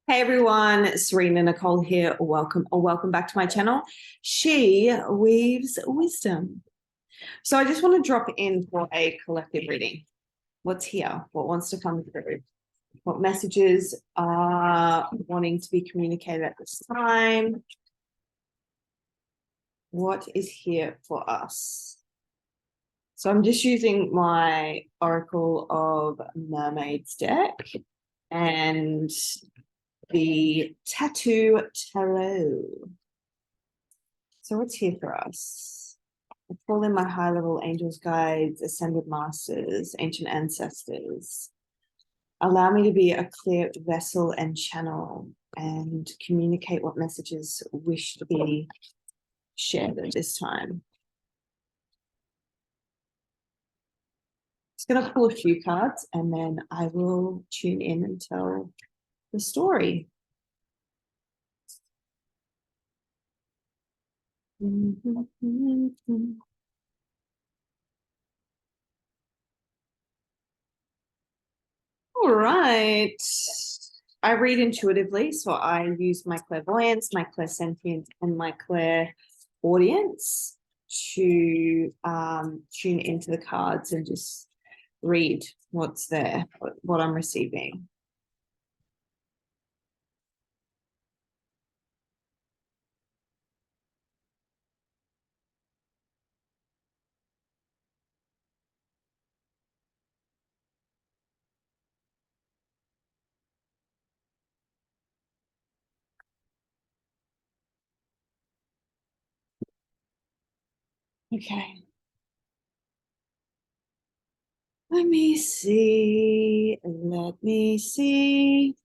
Hey everyone, Serena Nicole here. Welcome back to my channel. She weaves wisdom. So I just want to drop in for a collective reading. What's here? What wants to come through? What messages are wanting to be communicated at this time? What is here for us? So I'm just using my Oracle of Mermaids deck and the Tattoo Tarot. So what's here for us? I call in my high-level angels, guides, ascended masters, ancient ancestors. Allow me to be a clear vessel and channel and communicate what messages wish to be shared at this time. Just going to pull a few cards and then I will tune in and tell the story. All right. I read intuitively, so I use my clairvoyance, my clairsentience, and my clairaudience to tune into the cards and just read what's there, what I'm receiving. Okay. Let me see. Let me see.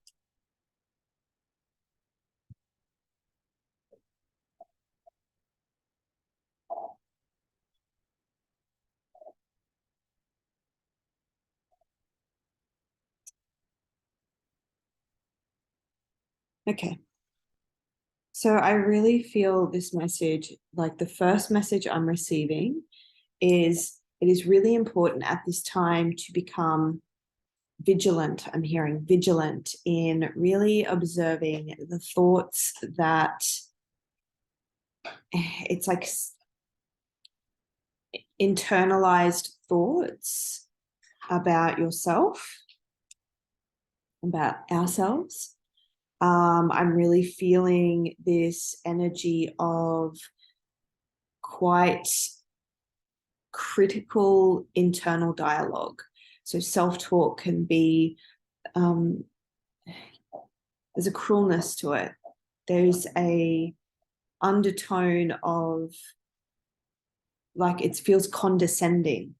Okay. So I really feel this message, like the first message I'm receiving is it is really important at this time to become vigilant. I'm hearing vigilant in really observing the thoughts that it's like internalized thoughts about yourself, about ourselves. I'm really feeling this energy of quite critical internal dialogue. So self-talk can be, there's a cruelness to it. There's a undertone of like it feels condescending,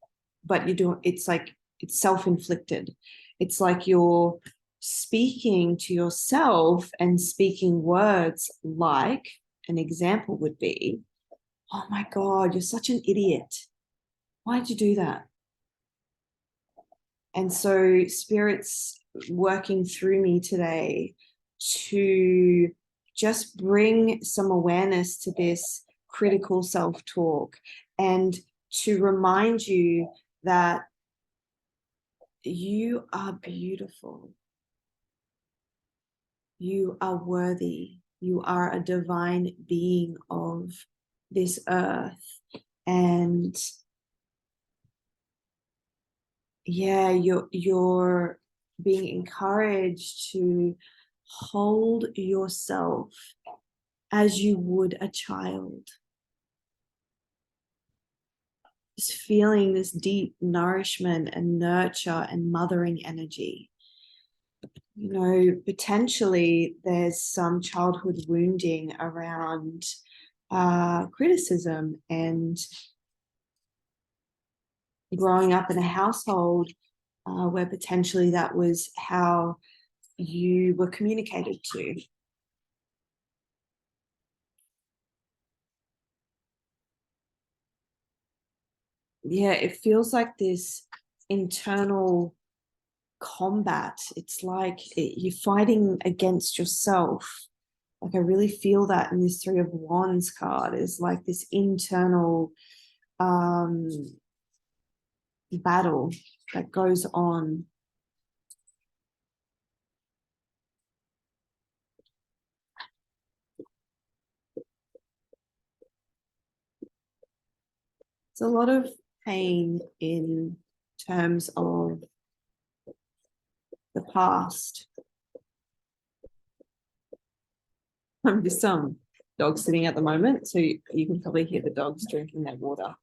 but you don't, it's like it's self-inflicted. It's like you're speaking to yourself and speaking words like an example would be, oh my God, you're such an idiot. Why'd you do that? And so spirit's working through me today to just bring some awareness to this critical self-talk and to remind you that you are beautiful. You are worthy. You are a divine being of this earth. And yeah, you're being encouraged to hold yourself as you would a child. Just feeling this deep nourishment and nurture and mothering energy. You know, potentially there's some childhood wounding around criticism and growing up in a household where potentially that was how you were communicated to. Yeah, it feels like this internal combat. It's like you're fighting against yourself. Like I really feel that in this Three of Wands card is like this internal battle that goes on. It's a lot of pain in terms of the past. There's some dogs sitting at the moment, so you can probably hear the dogs drinking their water.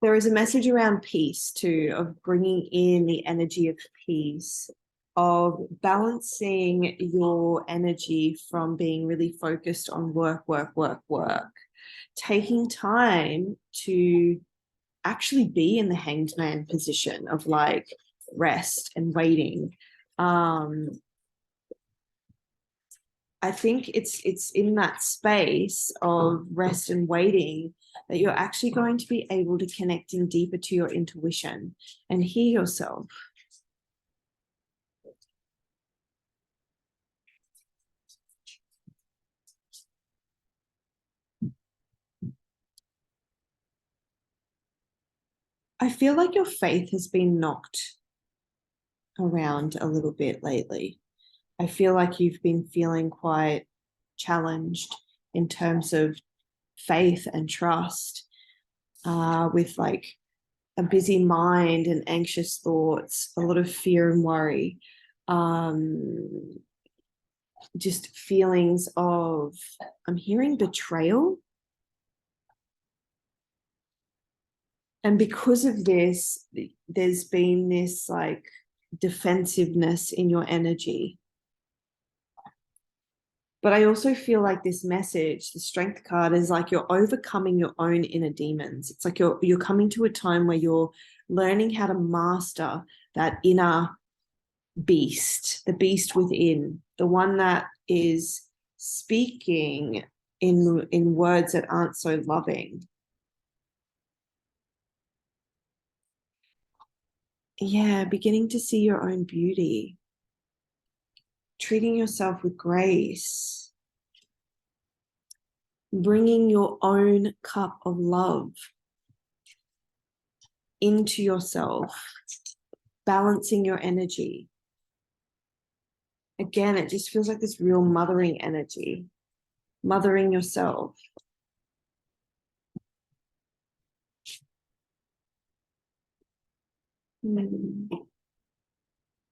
There is a message around peace too, of bringing in the energy of peace, of balancing your energy from being really focused on work, taking time to actually be in the hanged man position of like rest and waiting. I think it's in that space of rest and waiting that you're actually going to be able to connect in deeper to your intuition and hear yourself. I feel like your faith has been knocked around a little bit lately. I feel like you've been feeling quite challenged in terms of faith and trust, with like a busy mind and anxious thoughts, a lot of fear and worry, just feelings of, I'm hearing betrayal. And because of this, there's been this like defensiveness in your energy. But I also feel like this message, the strength card, is like you're overcoming your own inner demons. It's like you're coming to a time where you're learning how to master that inner beast, the beast within, the one that is speaking in words that aren't so loving. Yeah, beginning to see your own beauty, treating yourself with grace, bringing your own cup of love into yourself, balancing your energy. Again, it just feels like this real mothering energy, mothering yourself.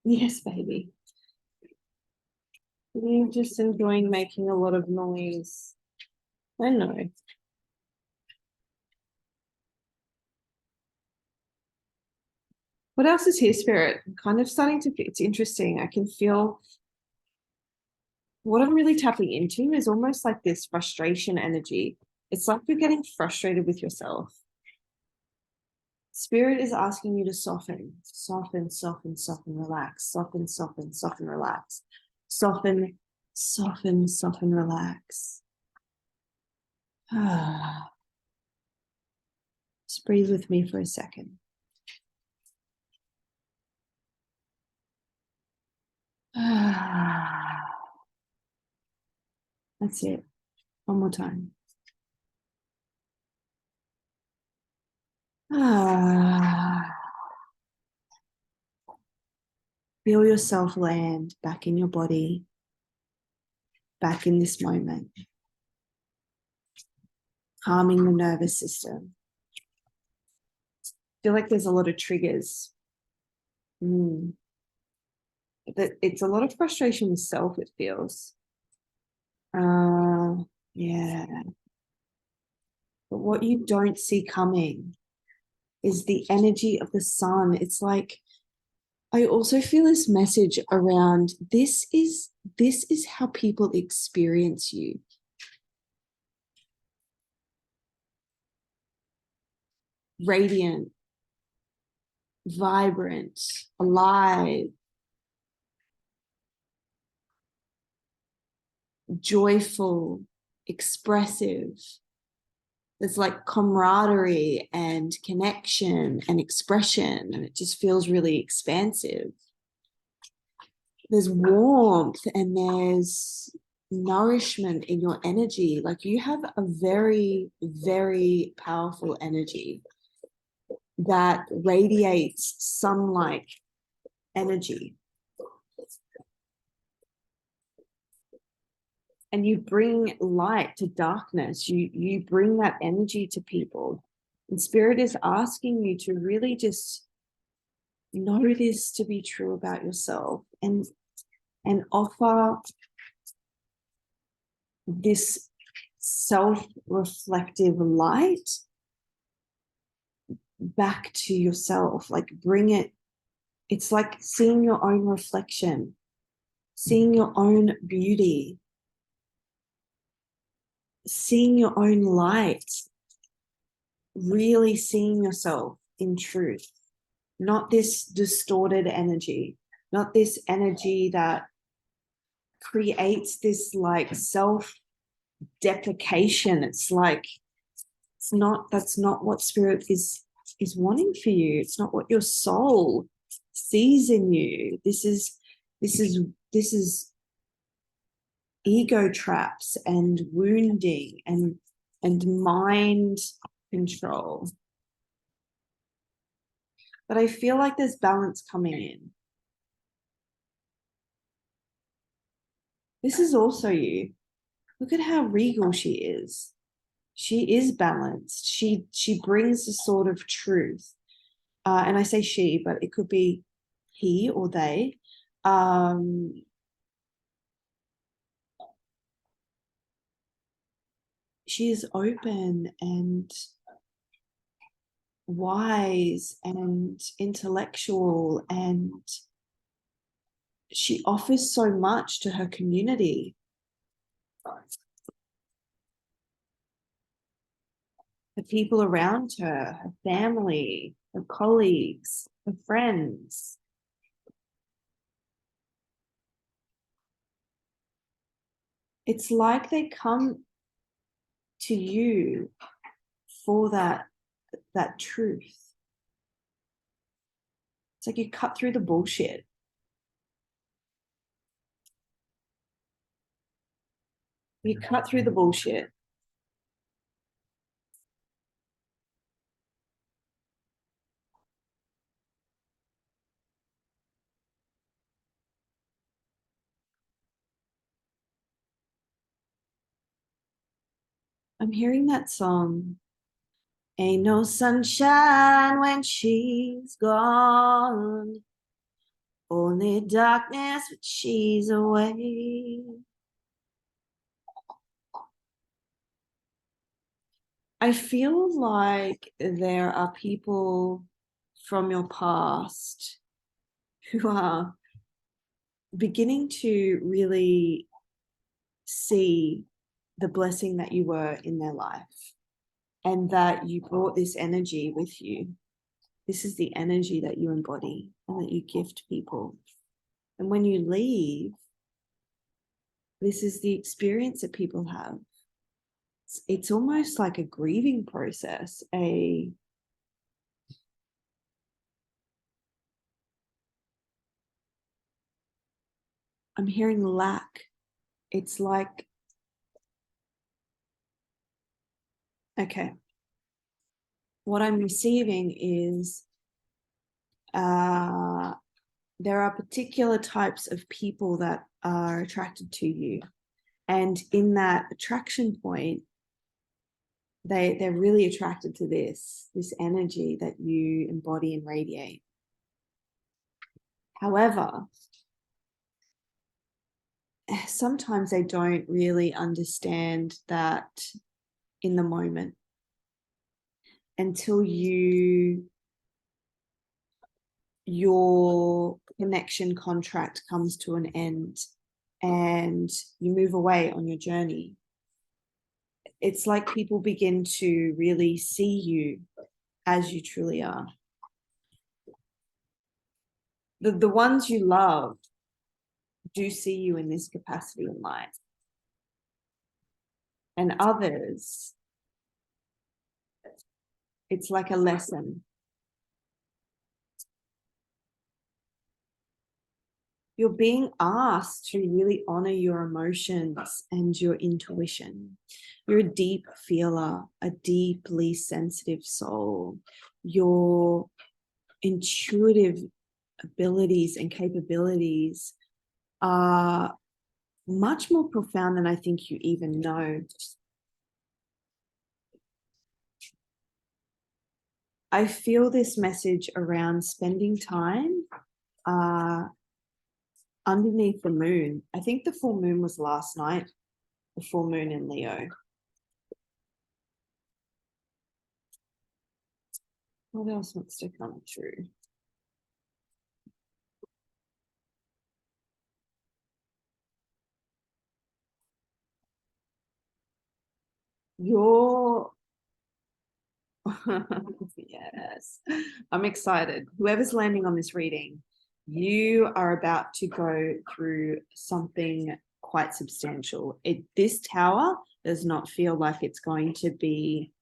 Yes, baby. You're just enjoying making a lot of noise. I know. What else is here, Spirit? I'm kind of starting to, it's interesting. I can feel what I'm really tapping into is almost like this frustration energy. It's like you're getting frustrated with yourself. Spirit is asking you to soften, soften, soften, soften, relax, soften, soften, soften, relax, soften, soften, soften, relax. Just breathe with me for a second. That's it. One more time. Feel yourself land back in your body, back in this moment, calming the nervous system. Feel like there's a lot of triggers. It's a lot of frustration with self, it feels. Yeah. But what you don't see coming is the energy of the sun. It's like, I also feel this message around this is how people experience you. Radiant, vibrant, alive, joyful, expressive. There's like camaraderie and connection and expression, and it just feels really expansive. There's warmth and there's nourishment in your energy. Like you have a very, very powerful energy that radiates sun-like energy. and you bring light to darkness. You bring that energy to people. And Spirit is asking you to really just know this to be true about yourself, and offer this self-reflective light back to yourself. Like, bring it. It's like seeing your own reflection, seeing your own beauty, seeing your own light, really seeing yourself in truth, not this distorted energy, not this energy that creates this like self-deprecation. It's like, that's not what Spirit is wanting for you. It's not what your soul sees in you. This is ego traps and wounding and mind control. But I feel like there's balance coming in. This is also you. Look at how regal she is. She is balanced. She brings a sort of truth. And I say she, but it could be he or they. She is open and wise and intellectual, and she offers so much to her community. The people around her family, her colleagues, her friends. It's like they come to you for that truth. It's like you cut through the bullshit. You cut through the bullshit. I'm hearing that song. Ain't no sunshine when she's gone. Only darkness when she's away. I feel like there are people from your past who are beginning to really see the blessing that you were in their life, and that you brought this energy with you. This is the energy that you embody and that you gift people. And when you leave, this is the experience that people have. It's almost like a grieving process, I'm hearing lack. It's like, okay, what I'm receiving is there are particular types of people that are attracted to you. And in that attraction point, they're really attracted to this energy that you embody and radiate. However, sometimes they don't really understand that in the moment until your connection contract comes to an end and you move away on your journey. It's like people begin to really see you as you truly are. The ones you love do see you in this capacity in life. And others, it's like a lesson. You're being asked to really honor your emotions and your intuition. You're a deep feeler, a deeply sensitive soul. Your intuitive abilities and capabilities are much more profound than I think you even know. I feel this message around spending time underneath the moon. I think the full moon was last night, the full moon in Leo. What else wants to come through? Your yes, I'm excited. Whoever's landing on this reading, you are about to go through something quite substantial. This tower does not feel like it's going to be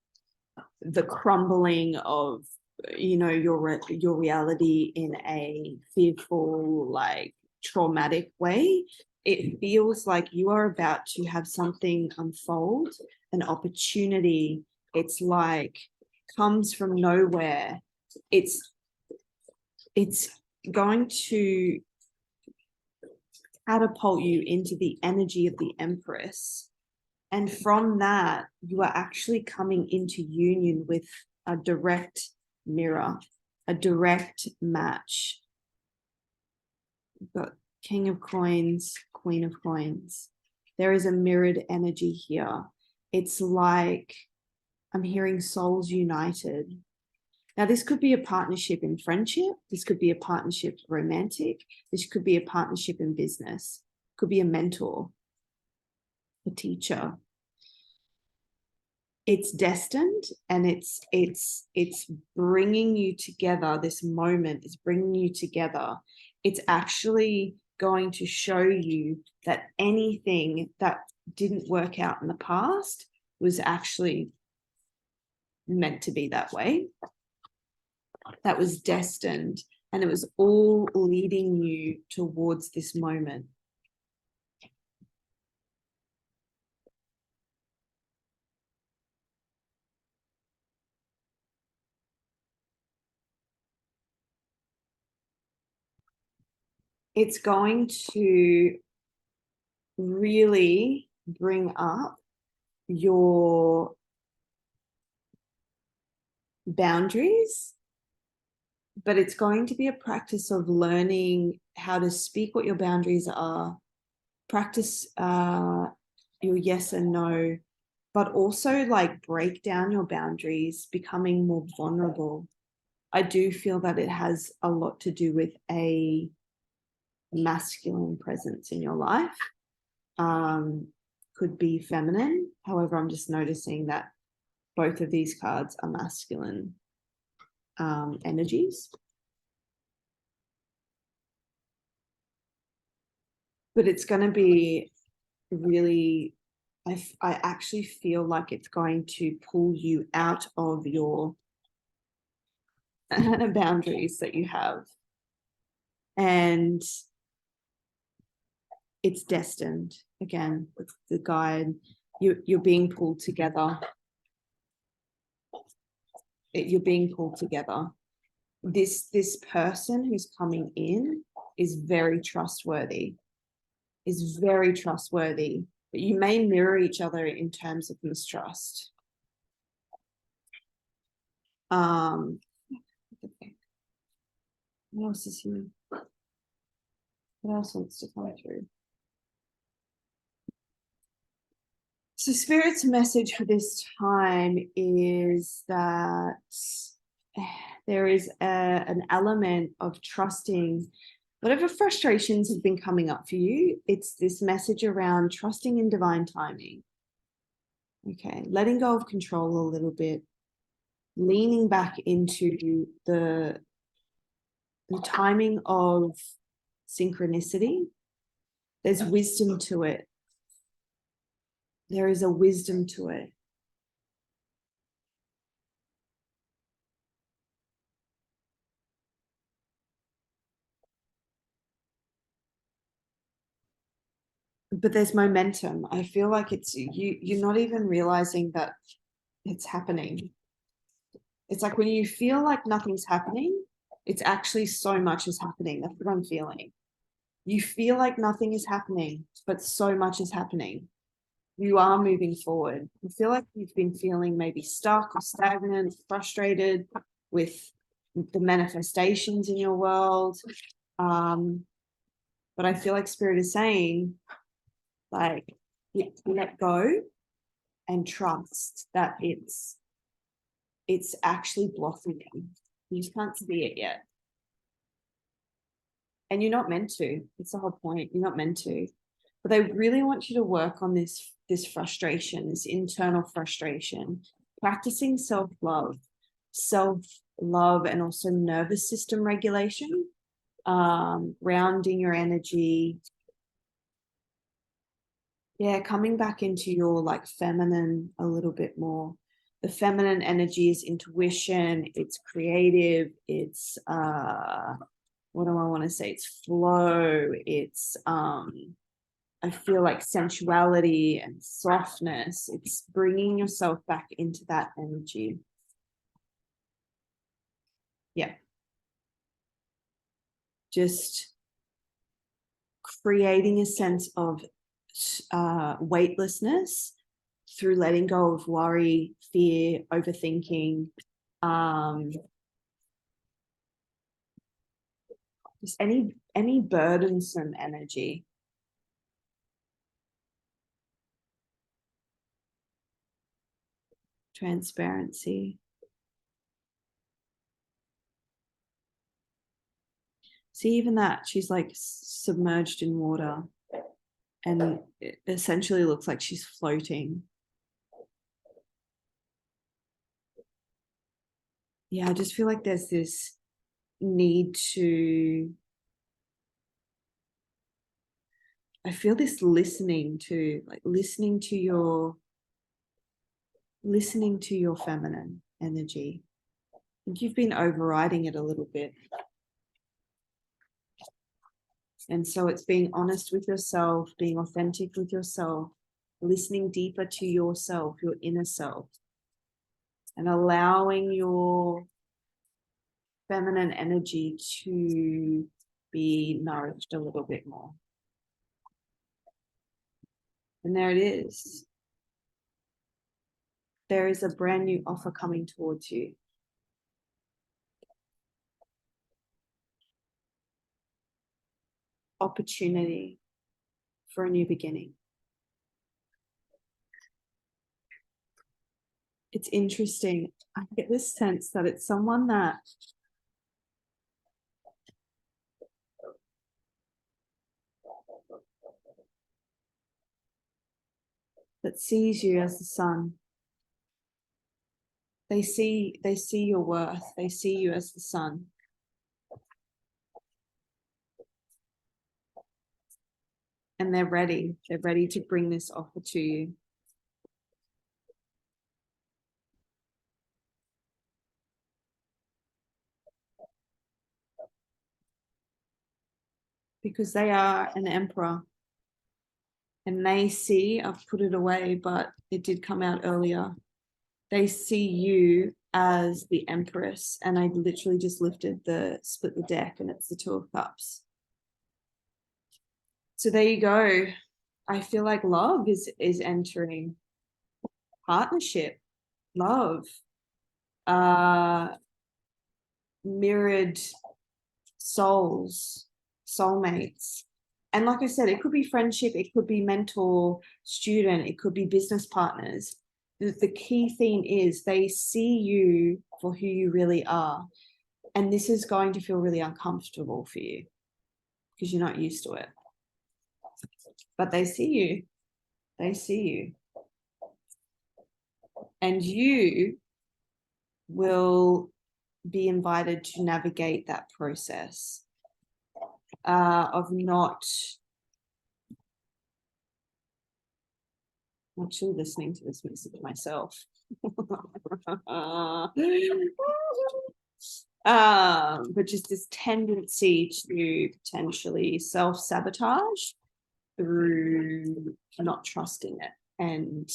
the crumbling of, you know, your reality in a fearful, like traumatic way. It feels like you are about to have something unfold, an opportunity. It's like comes from nowhere. It's going to catapult you into the energy of the Empress. And from that, you are actually coming into union with a direct mirror, a direct match. We've got King of Coins, Queen of Coins. There is a mirrored energy here. It's like I'm hearing souls united. Now, this could be a partnership in friendship. This could be a partnership romantic. This could be a partnership in business. Could be a mentor, a teacher. It's destined, and it's bringing you together. This moment is bringing you together. It's actually going to show you that anything that didn't work out in the past was actually meant to be that way. That was destined, and it was all leading you towards this moment. It's going to really bring up your boundaries, but it's going to be a practice of learning how to speak what your boundaries are, practice your yes and no, but also like break down your boundaries, becoming more vulnerable. I do feel that it has a lot to do with a masculine presence in your life. Could be feminine. However, I'm just noticing that both of these cards are masculine energies. But it's going to be really, I actually feel like it's going to pull you out of your boundaries that you have. And it's destined. Again, it's the guide. You're being pulled together. You're being pulled together. This person who's coming in is very trustworthy. Is very trustworthy. But you may mirror each other in terms of mistrust. What else is here? What else wants to come through? So Spirit's message for this time is that there is an element of trusting whatever frustrations have been coming up for you. It's this message around trusting in divine timing. Okay, letting go of control a little bit, leaning back into the timing of synchronicity. There's wisdom to it. There is a wisdom to it. But there's momentum. I feel like it's you're not even realizing that it's happening. It's like when you feel like nothing's happening, it's actually so much is happening. That's what I'm feeling. You feel like nothing is happening, but so much is happening. You are moving forward. You feel like you've been feeling maybe stuck or stagnant, frustrated with the manifestations in your world. But I feel like Spirit is saying, like, let go and trust that it's actually blossoming. You just can't see it yet. And you're not meant to. It's the whole point. You're not meant to. But they really want you to work on this frustration, this internal frustration, practicing self-love, and also nervous system regulation, grounding your energy. Yeah, coming back into your like feminine a little bit more. The feminine energy is intuition, it's creative, it's what do I want to say? It's flow, it's I feel like sensuality and softness. It's bringing yourself back into that energy. Yeah. Just creating a sense of weightlessness through letting go of worry, fear, overthinking, just any burdensome energy. Transparency. See, even that, she's like submerged in water and it essentially looks like she's floating. Yeah, I just feel like there's this need to, I feel this listening to your feminine energy. I think you've been overriding it a little bit. And so it's being honest with yourself, being authentic with yourself, listening deeper to yourself, your inner self, and allowing your feminine energy to be nourished a little bit more. And there it is. There is a brand new offer coming towards you. Opportunity for a new beginning. It's interesting. I get this sense that it's someone that sees you as the sun. They see your worth. They see you as the sun. And they're ready. They're ready to bring this offer to you. Because they are an emperor. And they see, I've put it away, but it did come out earlier. They see you as the empress. And I literally just split the deck, and it's the Two of Cups. So there you go. I feel like love is entering. Partnership, love, mirrored souls, soulmates. And like I said, it could be friendship, it could be mentor, student, it could be business partners. The key theme is they see you for who you really are. And this is going to feel really uncomfortable for you because you're not used to it. But they see you. They see you. And you will be invited to navigate that process of not actually listening to this message myself. But just this tendency to potentially self-sabotage through not trusting it and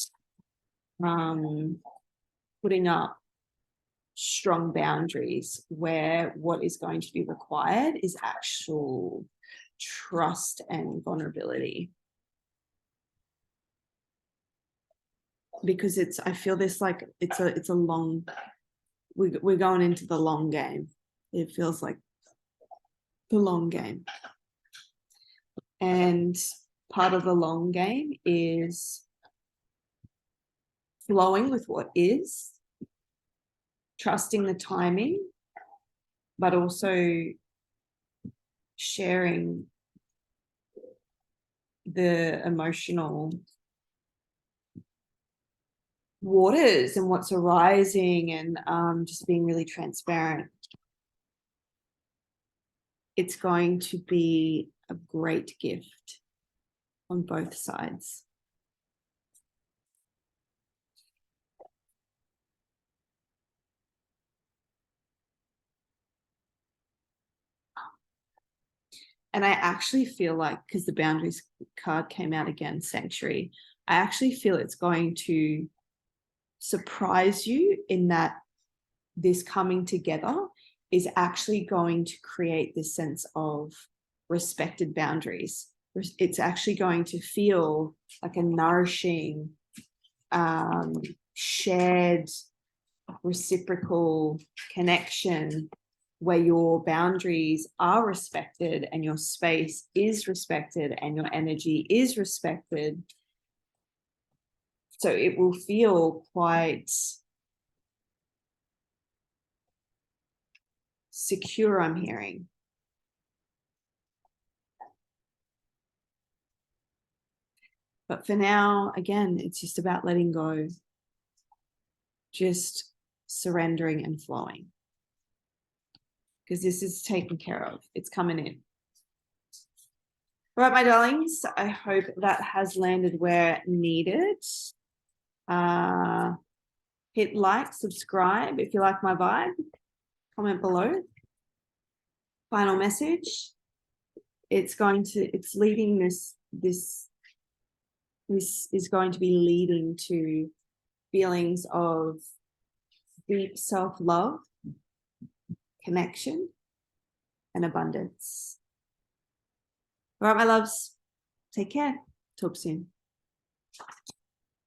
putting up strong boundaries where what is going to be required is actual trust and vulnerability. Because I feel this like it's a long, we're going into the long game. It feels like the long game. And part of the long game is flowing with what is, trusting the timing, but also sharing the emotional waters and what's arising, and just being really transparent. It's going to be a great gift on both sides. And I actually feel like, because the boundaries card came out again, sanctuary, I actually feel it's going to surprise you in that this coming together is actually going to create this sense of respected boundaries. It's actually going to feel like a nourishing, shared, reciprocal connection where your boundaries are respected and your space is respected and your energy is respected. So it will feel quite secure, I'm hearing. But for now, again, it's just about letting go, just surrendering and flowing. Because this is taken care of. It's coming in. All right, my darlings, I hope that has landed where needed. Hit like, subscribe if you like my vibe. Comment below. Final message. It's leading this is going to be leading to feelings of deep self-love, connection, and abundance. All right, my loves, take care. Talk soon.